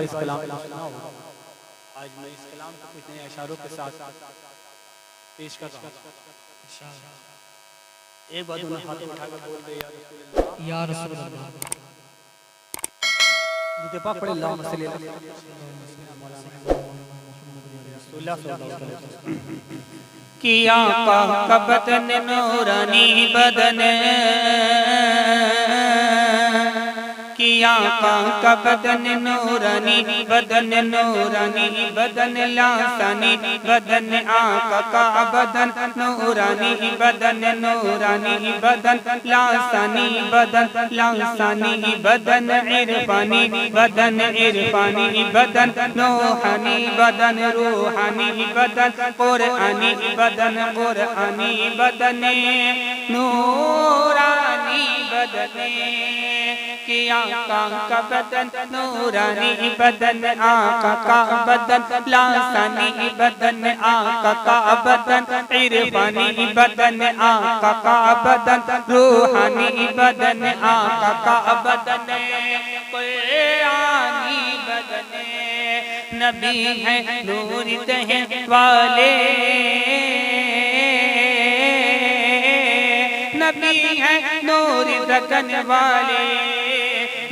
اس کلام کو سنا ہوگا۔ آج میں اس کلام کو کچھ نئے اشاروں کے ساتھ پیش کر رہا ہوں۔ ایک بات انہیں ہاتھ اٹھا کر بول دے یا رسول اللہ، جتے پاک پڑھے اللہم صلی اللہ علیہ وسلم۔ کہ آقا کا بدن نورانی بدن، کہ آقا کا بدن نورانی بدن، نورانی بدن لاسانی بدن، آقا کا بدن نورانی بدن، نورانی بدن لاسانی بدن، لاسانی بدن عرفانی بدن، عرفانی بدن نوحانی بدن، روحانی بدن قرآنی بدن، قرآنی بدن نورانی بدن، کہ آقا کا بدن نورانی بدن، آقا کا بدن لاسانی بدن، آقا کا بدن عرفانی بدن، آقا کا بدن روحانی بدن، آقا کا بدن قرآنی بدن، نبی ہے نور دہن والے، نبی ہے نور دکن والے،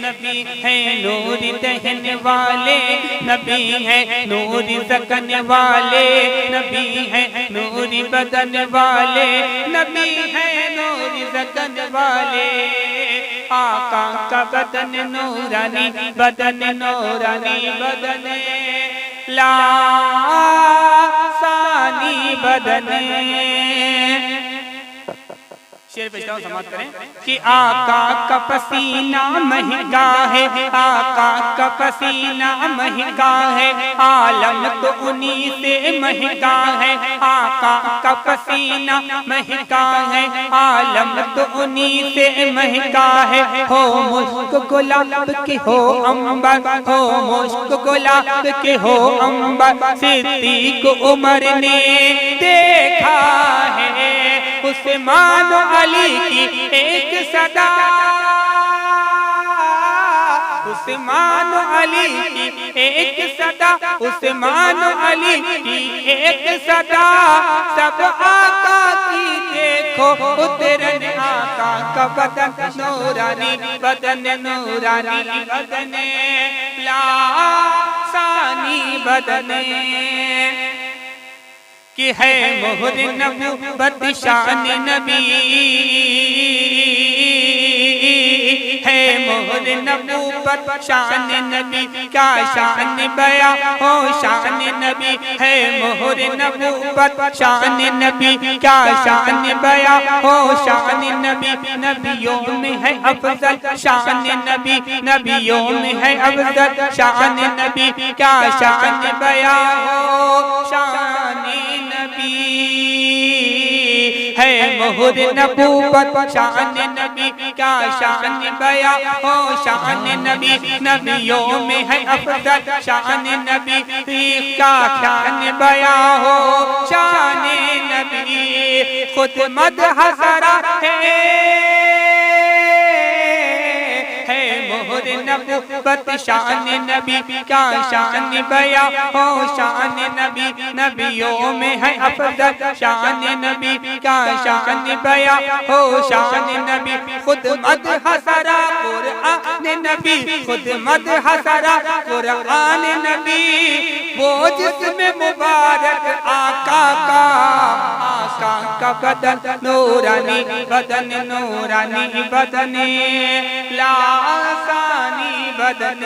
نبی ہے نور دہن والے، نبی ہے نور سکن والے، نبی ہے نور بدن والے، نبی ہے نور سکن والے، آقا کا بدن نورانی بدن، نورانی بدن لاسانی بدن، شعر پیشتاؤں سماعت کریں کہ آقا کا پسینہ مہنگا ہے، آقا کا پسینہ مہنگا ہے، عالم تو انہی سے مہنگا ہے، آقا کا پسینہ مہنگا ہے، عالم تو انہی سے مہنگا ہے، ہو مشک گلاب کے ہو عنبر، ہو مشک گلاب کے ہو عنبر، صدیق عمر نے دیکھا ہے، عثمان علی کی ایک صدا، عثمان علی کی ایک صدا، عثمان علی کی ایک صدا، سب آقا کی دیکھو اترن، آقا کا بدن نورانی بدن، نورانی بدن لاسانی بدن، کہ ہے مہر نبوت شان نبی، ہے مہر نبوت شان نبی، کیا شان بیاں ہو شان نبی، ہے مہر نبوت شان نبی، کیا شان بیاں ہو شان نبی، نبیوں میں ہے افضل شان نبی، نبیوں میں ہے افضل شان نبی، کیا شان بیاں ہو شان ہے مہر نبوت شان نبی، کیا شان بیاں ہو شان نبی، نبیوں میں ہے افضل شان نبی، کیا شان بیاں ہو شان نبی، خود مدح سرا مہر نبوت شان نبی، کیا شان بیاں ہو شان نبی، نبیوں میں ہے افضل شان نبی، کیا شان بیاں ہو شان نبی، خود مدح سرا قرآن نبی، خود مدح سرا قرآن نبی، وہ جسم مبارک آقا کا، آقا کا بدن نورانی بدن، نورانی بدن لاسانی بدن،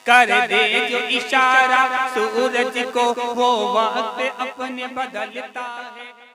کر دے جو اشارہ سورج کو وہ وقت اپنے بدلتا ہے۔